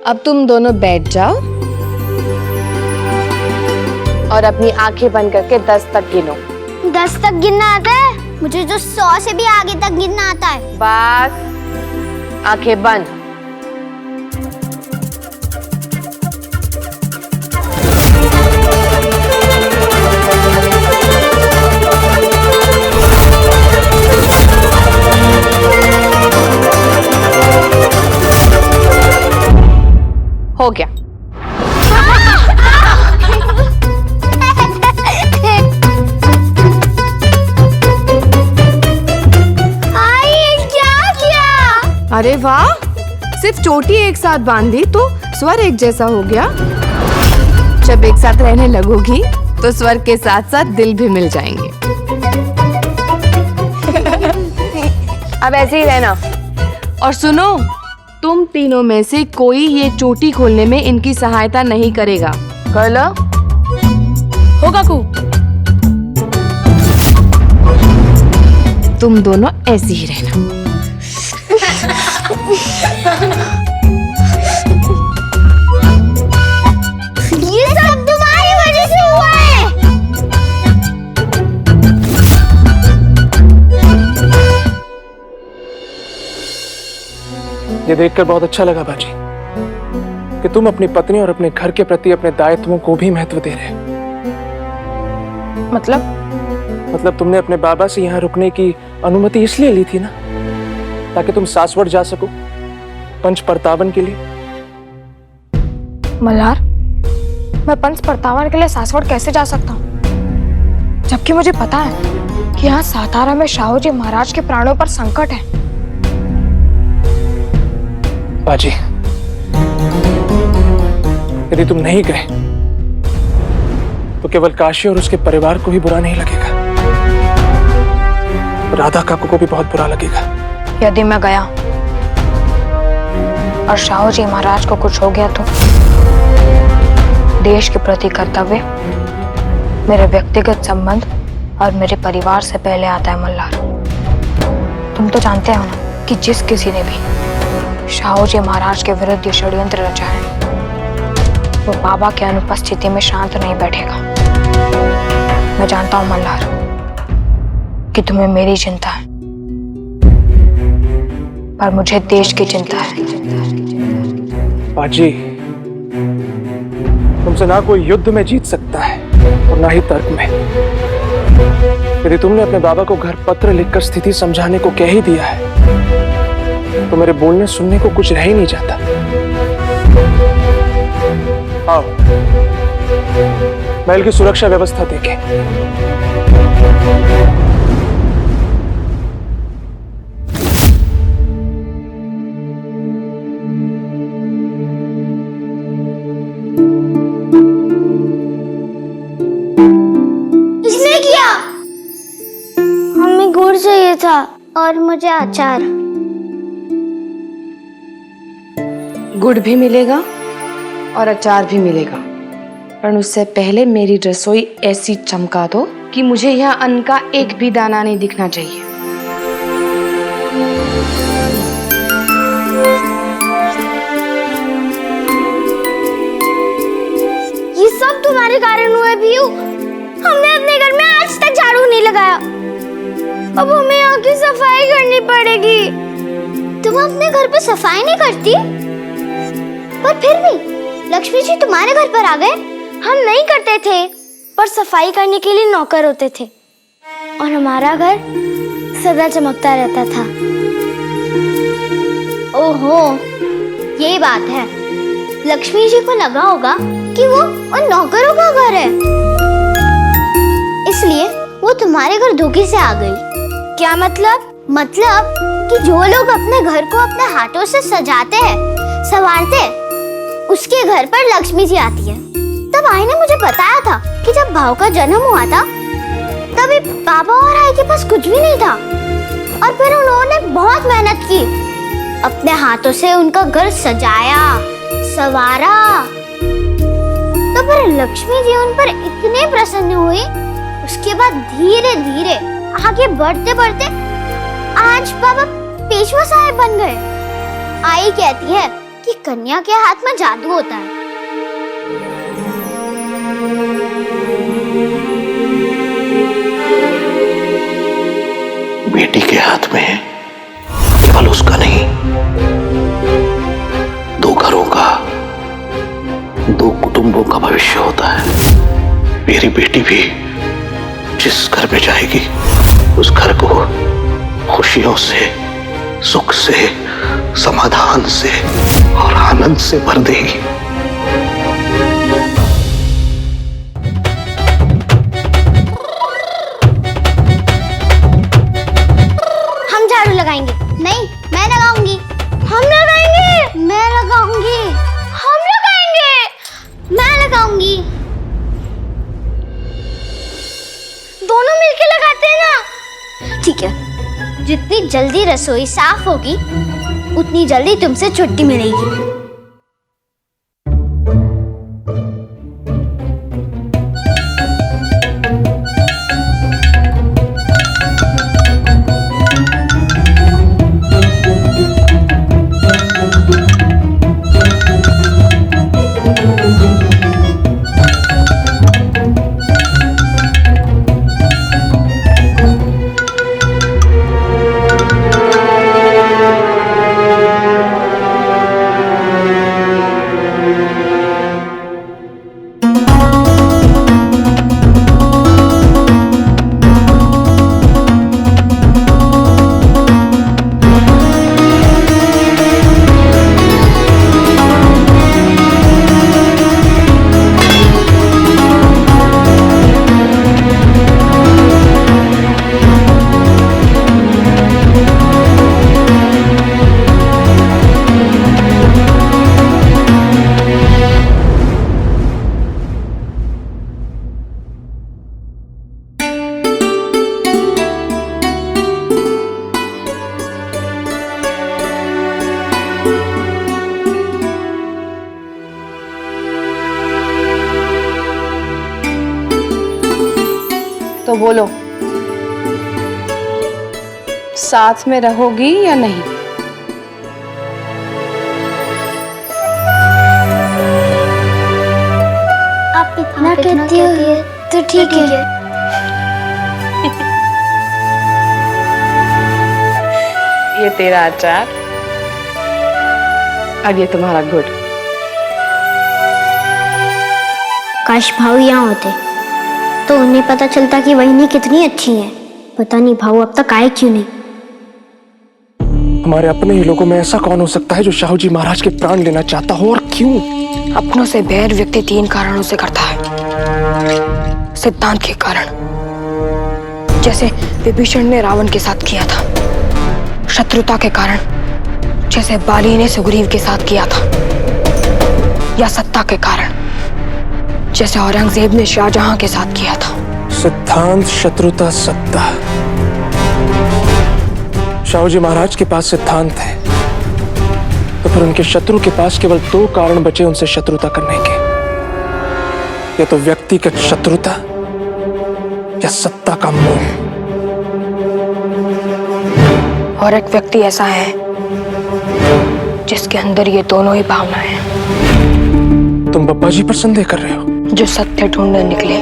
अब तुम दोनों बैठ जाओ और अपनी आंखें बंद करके 10 तक गिनो। 10 तक गिनना आता है? मुझे जो 100 से भी आगे तक गिनना आता है। बस, आंखें बंद। हो गया। अरे वाह, सिर्फ चोटी एक साथ बांधी तो स्वर एक जैसा हो गया। जब एक साथ रहने लगोगी तो स्वर के साथ साथ दिल भी मिल जाएंगे। अब ऐसे ही रहना। और सुनो, तुम तीनों में से कोई ये चोटी खोलने में इनकी सहायता नहीं करेगा। कर लो। होगा कू। तुम दोनों ऐसे ही रहना। ये सब तुम्हारी वजह से हुआ है। ये देखकर बहुत अच्छा लगा बाजी कि तुम अपनी पत्नी और अपने घर के प्रति अपने दायित्वों को भी महत्व दे रहे हो। मतलब तुमने अपने बाबा से यहाँ रुकने की अनुमति इसलिए ली थी ना, ताकि तुम सासवड़ जा सको पंच परतावन के लिए। मल्हार, मैं पंच परतावन के लिए सासवड़ कैसे जा सकता हूँ, जबकि मुझे पता है कि यहाँ सातारा में शाहू जी महाराज के प्राणों पर संकट है। बाजी, यदि तुम नहीं गए तो केवल काशी और उसके परिवार को ही बुरा नहीं लगेगा, राधा काकू को भी बहुत बुरा लगेगा। यदि मैं गया और शाहू जी महाराज को कुछ हो गया तो देश के प्रति कर्तव्य मेरे व्यक्तिगत संबंध और मेरे परिवार से पहले आता है। मल्हार, तुम तो जानते हो ना कि जिस किसी ने भी शाहू जी महाराज के विरुद्ध ये षड्यंत्र रचा है वो बाबा की अनुपस्थिति में शांत नहीं बैठेगा। मैं जानता हूं मल्हार कि तुम्हें मेरी चिंता है, पर मुझे देश की चिंता है। बाजी, तुमसे ना कोई युद्ध में जीत सकता है और ना ही तर्क में। यदि तुमने अपने बाबा को घर पत्र लिखकर स्थिति समझाने को कह ही दिया है तो मेरे बोलने सुनने को कुछ रह ही नहीं जाता। आओ, महल की सुरक्षा व्यवस्था देखें। किसने किया? हमें गुड़ चाहिए था और मुझे अचार। गुड़ भी मिलेगा और अचार भी मिलेगा, पर उससे पहले मेरी रसोई ऐसी चमका दो कि मुझे यहाँ अन्न का एक भी दाना नहीं दिखना चाहिए। ये सब तुम्हारे कारण हुआ पीयू। हमने अपने घर में आज तक झाड़ू नहीं लगाया, अब हमें यहाँ की सफाई करनी पड़ेगी। तुम अपने घर पे सफाई नहीं करती, पर फिर भी लक्ष्मी जी तुम्हारे घर पर आ गए। हम नहीं करते थे, पर सफाई करने के लिए नौकर होते थे और हमारा घर सदा चमकता रहता था। ओहो, ये बात है। लक्ष्मी जी को लगा होगा कि वो उन नौकरों का घर है, इसलिए वो तुम्हारे घर धोखे से आ गई। क्या मतलब? मतलब कि जो लोग अपने घर को अपने हाथों से सजाते हैं, संवारते हैं, उसके घर पर लक्ष्मी जी आती है। तब आई ने मुझे बताया था कि जब भाव का जन्म हुआ था तभी बाबा और आई के पास कुछ भी नहीं था, और फिर उन्होंने बहुत मेहनत की, अपने हाथों से उनका घर सजाया, संवारा। तो फिर लक्ष्मी जी उन पर इतने प्रसन्न हुई, उसके बाद धीरे धीरे आगे बढ़ते बढ़ते आज बाबा पेशवा साहब बन गए। आई कहती है कि कन्या के हाथ में जादू होता है। बेटी के हाथ में केवल उसका नहीं, दो घरों का, दो कुटुंबों का भविष्य होता है। मेरी बेटी भी जिस घर में जाएगी उस घर को खुशियों से, सुख से, समाधान से और आनंद से भर देगी। हम झाड़ू लगाएंगे। नहीं, मैं लगाऊंगी। हम लगाएंगे। मैं लगाऊंगी। हम लगाएंगे। मैं लगाऊंगी। दोनों मिलके लगाते हैं ना। ठीक है, जितनी जल्दी रसोई साफ होगी उतनी जल्दी तुमसे छुट्टी मिलेगी। तो बोलो, साथ में रहोगी या नहीं? आप इतना कहती हो तो ठीक है। ये तेरा अचार और ये तुम्हारा गुड़। काश भाऊ यहाँ होते तो उन्हें पता चलता कि वहिनी कितनी अच्छी है। पता नहीं भाऊ अब तक आए क्यों नहीं। हमारे अपने ही लोगों में ऐसा कौन हो सकता है जो शाहू जी महाराज के प्राण लेना चाहता हो, और क्यों? अपनों से बैर व्यक्ति 3 कारणों से करता है। सिद्धांत के कारण, जैसे विभीषण ने रावण के साथ किया था। शत्रुता के कारण, जैसे बाली ने सुग्रीव के साथ किया था। या सत्ता के कारण, जैसे औरंगजेब ने शाहजहां के साथ किया था। सिद्धांत, शत्रुता, सत्ता। शाहू जी महाराज के पास सिद्धांत है, तो फिर उनके शत्रु के पास केवल 2 कारण बचे उनसे शत्रुता करने के। या तो व्यक्तिगत शत्रुता या सत्ता का मोह। और एक व्यक्ति ऐसा है जिसके अंदर ये दोनों ही भावनाएं हैं। तुम बप्पा जी पर संदेह कर रहे हो? जो सत्य ढूंढने निकले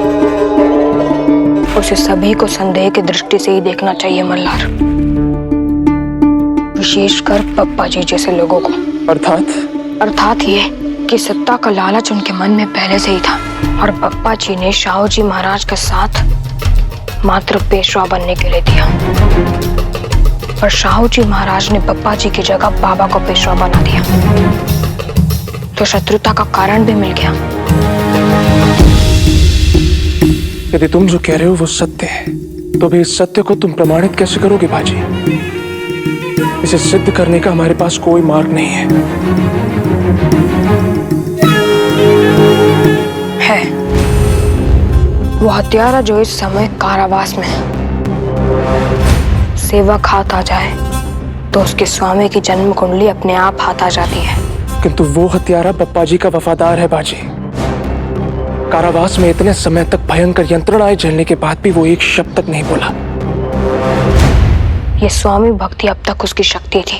उसे सभी को संदेह की दृष्टि से ही देखना चाहिए मल्हार, विशेषकर पप्पा जी जैसे लोगों को। अर्थात ये कि सत्ता का लालच उनके मन में पहले से ही था, और पप्पा जी ने शाहू जी महाराज का साथ मात्र पेशवा बनने के लिए दिया, और शाहू जी महाराज ने पप्पा जी की जगह बाबा को पेशवा बना दिया। तो शत्रुता का कारण भी मिल गया। यदि तुम जो कह रहे हो वो सत्य है, तो भी इस सत्य को तुम प्रमाणित कैसे करोगे बाजी? इसे सिद्ध करने का हमारे पास कोई मार्ग नहीं है। वो हत्यारा जो इस समय कारावास में है, सेवक हाथ आ जाए तो उसके स्वामी की जन्म कुंडली अपने आप हाथ आ जाती है। किंतु वो हत्यारा पप्पा जी का वफादार है बाजी। कारावास में इतने समय तक भयंकर यंत्रणाएं झेलने के बाद भी वो एक शब्द तक नहीं बोला। ये स्वामी भक्ति अब तक उसकी शक्ति थी,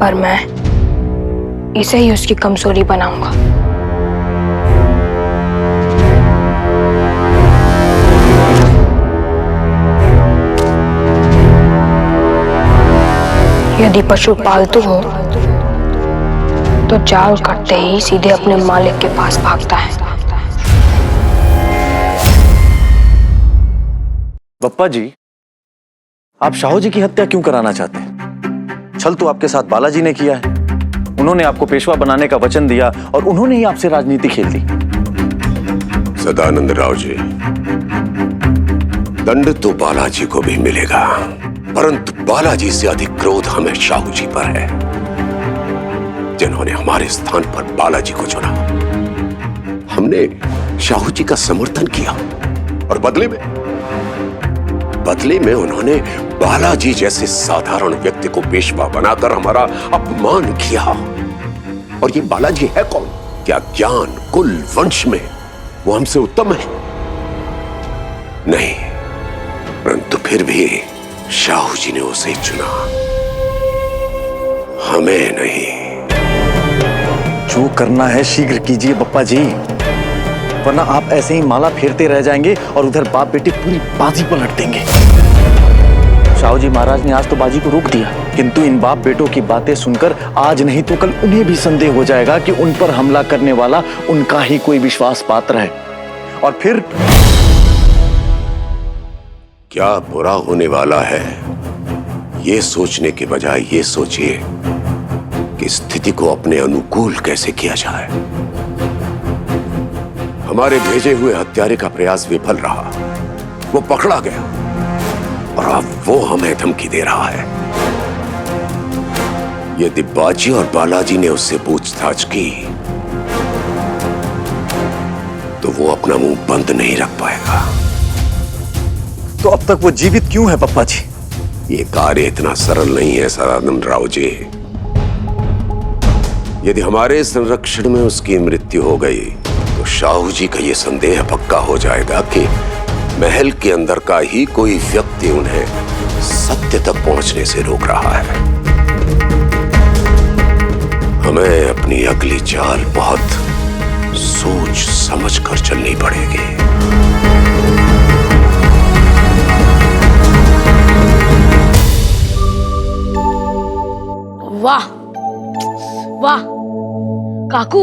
पर मैं इसे ही उसकी कमजोरी बनाऊंगा। यदि पशु पालतू हो तो जाल कटते ही सीधे अपने मालिक के पास भागता है। बप्पा जी, आप शाहू जी की हत्या क्यों कराना चाहते हैं? छल तो आपके साथ बालाजी ने किया है। उन्होंने आपको पेशवा बनाने का वचन दिया और उन्होंने ही आपसे राजनीति खेल दी। सदानंद राव जी, दंड तो बालाजी को भी मिलेगा, परंतु बालाजी से अधिक क्रोध हमें शाहू जी पर है, जिन्होंने हमारे स्थान पर बालाजी को चुना। हमने शाहू जी का समर्थन किया और बदले में उन्होंने बालाजी जैसे साधारण व्यक्ति को पेशवा बनाकर हमारा अपमान किया। और ये बालाजी है कौन? क्या ज्ञान, कुल, वंश में वो हमसे उत्तम है? नहीं, परंतु फिर भी शाहू जी ने उसे चुना, हमें नहीं। जो करना है शीघ्र कीजिए बप्पा जी, वरना आप ऐसे ही माला फेरते रह जाएंगे और उधर बाप बेटे पूरी बाजी पलट देंगे। शाहू जी महाराज ने आज तो बाजी को रोक दिया, किंतु इन बाप बेटों की बातें सुनकर आज नहीं तो कल उन्हें भी संदेह हो जाएगा कि उन पर हमला करने वाला उनका ही कोई विश्वास पात्र है। और फिर क्या बुरा होने वाला है, ये सोचने के बजाय ये सोचिए कि स्थिति को अपने अनुकूल कैसे किया जाए। हमारे भेजे हुए हत्यारे का प्रयास विफल रहा, वो पकड़ा गया और अब वो हमें धमकी दे रहा है। यदि बाजी और बालाजी ने उससे पूछताछ की तो वो अपना मुंह बंद नहीं रख पाएगा। तो अब तक वो जीवित क्यों है पप्पा जी? ये कार्य इतना सरल नहीं है सदानंद राव जी। यदि हमारे संरक्षण में उसकी मृत्यु हो गई तो शाहू जी का ये संदेह पक्का हो जाएगा कि महल के अंदर का ही कोई व्यक्ति उन्हें सत्य तक पहुंचने से रोक रहा है। हमें अपनी अगली चाल बहुत सोच समझ कर चलनी पड़ेगी। वाह वाह काकू,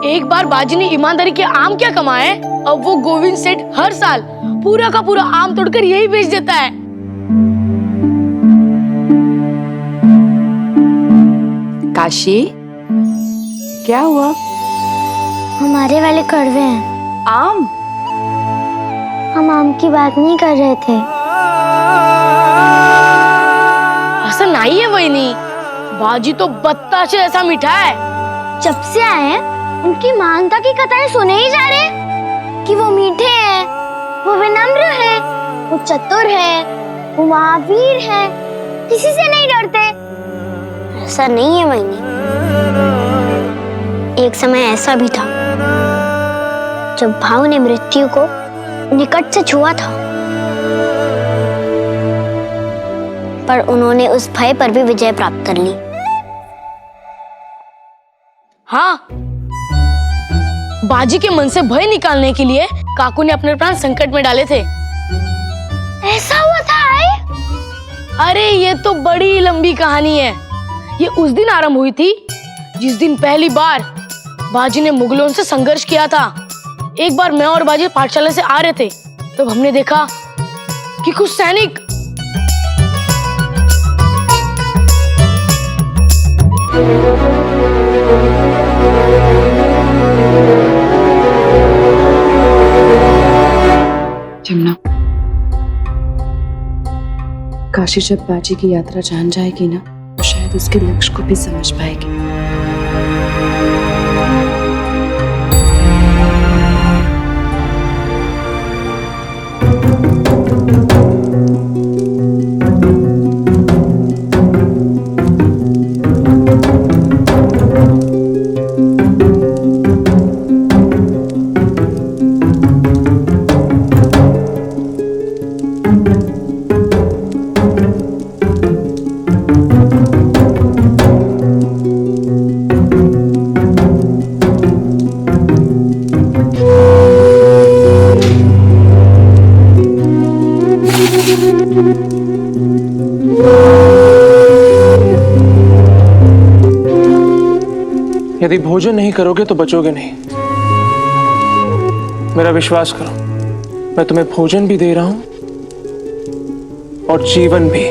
एक बार बाजी ने ईमानदारी के आम क्या कमाए, अब वो गोविंद सेठ हर साल पूरा का पूरा आम तोड़कर यही बेच देता है। काशी, क्या हुआ? हमारे वाले कड़वे हैं। आम? हम आम की बात नहीं कर रहे थे। ऐसा नहीं है वही, बाजी तो बताशे ऐसा मीठा है। जब से आए हैं उनकी महानता की कथाएं सुने ही जा रहे कि वो मीठे हैं, वो विनम्र है, वो चतुर है, वो महावीर है, किसी से नहीं डरते। ऐसा नहीं है मैंने। एक समय ऐसा भी था जब भाव ने मृत्यु को निकट से छुआ था, पर उन्होंने उस भय पर भी विजय प्राप्त कर ली। हाँ, बाजी के मन से भय निकालने के लिए काकू ने अपने प्राण संकट में डाले थे। ऐसा हुआ था आए? अरे ये तो बड़ी लंबी कहानी है। ये उस दिन आरंभ हुई थी जिस दिन पहली बार बाजी ने मुगलों से संघर्ष किया था। एक बार मैं और बाजी पाठशाला से आ रहे थे, तब हमने देखा कि कुछ सैनिक जमुना, काशी जब बाजी की यात्रा जान जाएगी ना, तो शायद उसके लक्ष्य को भी समझ पाएगी। यदि भोजन नहीं करोगे तो बचोगे नहीं। मेरा विश्वास करो, मैं तुम्हें भोजन भी दे रहा हूं और जीवन भी।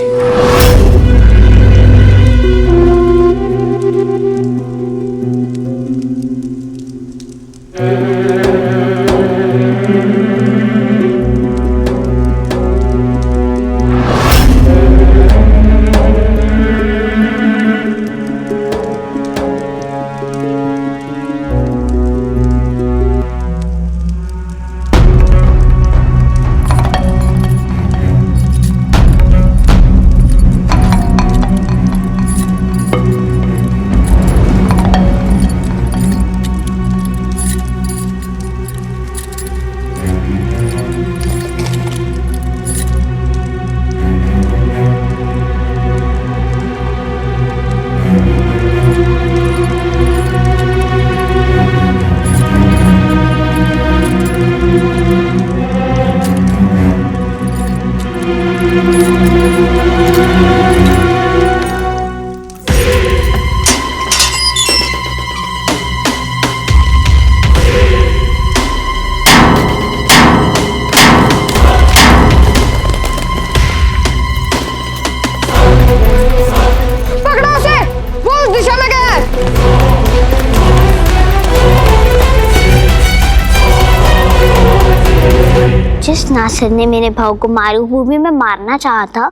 जिस नासिर ने मेरे भाव को मारूभूमि में मारना चाहा था,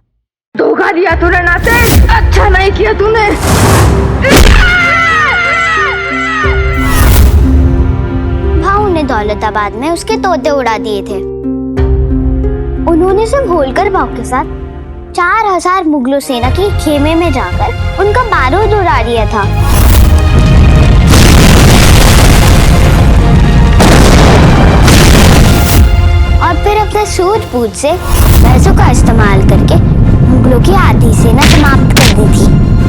धोखा दिया तूने नासिर, अच्छा नहीं किया तूने। भाव ने दौलताबाद में उसके तोते उड़ा दिए थे। उन्होंने सिर्फ होलकर भाव के साथ 4000 मुगलों सेना की खेमे में जाकर उनका बारूद उड़ा दिया था। और फिर अपने सूझबूझ से पैसों का इस्तेमाल करके मुगलों की आधी सेना समाप्त कर दी थी।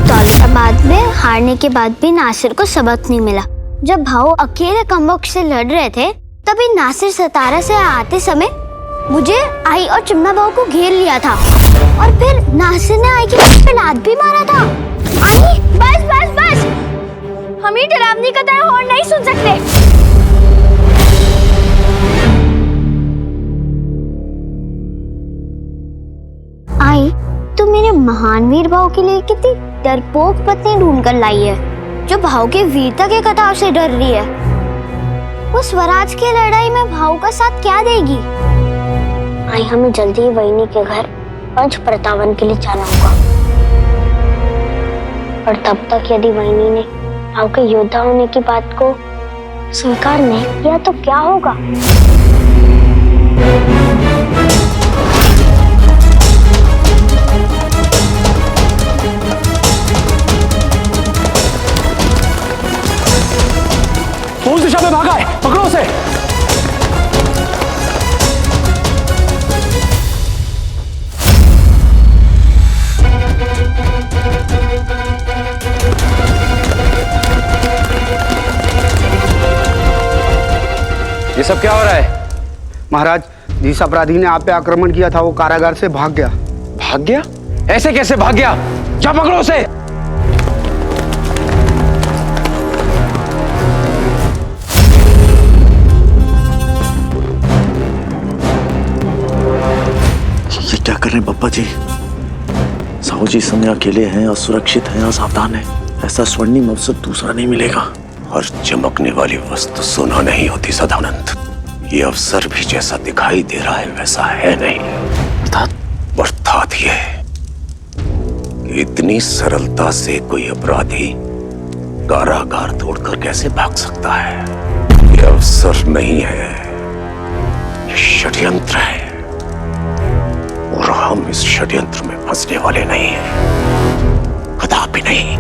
दौलताबाद में हारने के बाद भी नासिर को सबक नहीं मिला। जब भाऊ अकेले कमबख्त से लड़ रहे थे तभी नासिर सतारा से आते समय मुझे आई और चिम्मा भाऊ को घेर लिया था और फिर नासिर ने आई के मुंह पे लात भी मारा था। आई बस बस बस, हम ये डरावनी कथाएं और नहीं सुन सकते। आई तुम मेरे महान वीर भाव के लिए कितनी डरपोक पत्नी ढूंढ कर लाई है जो भाव के वीरता के कतार से डर रही है। वो स्वराज की लड़ाई में भाव का साथ क्या देगी? आई हमें जल्दी ही वहीनी के घर पंच प्रतावन के लिए जाना होगा और तब तक यदि वहीनी ने भाव के योद्धा होने की बात को स्वीकार नहीं किया तो क्या होगा? उस दिशा में भागा है, पकड़ो उसे। ये सब क्या हो रहा है? महाराज, जिस अपराधी ने आप पे आक्रमण किया था वो कारागार से भाग गया। भाग गया? ऐसे कैसे भाग गया? जा पकड़ो उसे। ये क्या कर रहे हैं बप्पा जी? साहू जी समय अकेले हैं, असुरक्षित हैं, असावधान हैं। ऐसा स्वर्णिम अवसर दूसरा नहीं मिलेगा। और चमकने वाली वस्तु सोना नहीं होती सदानंद। ये अवसर भी जैसा दिखाई दे रहा है वैसा है नहीं। अर्थात ये कि इतनी सरलता से कोई अपराधी कारागार तोड़कर कैसे भाग सकता है? ये अवसर नहीं है, ये षड्यंत्र है और हम इस षड्यंत्र में फंसने वाले नहीं हैं, कदापि नहीं।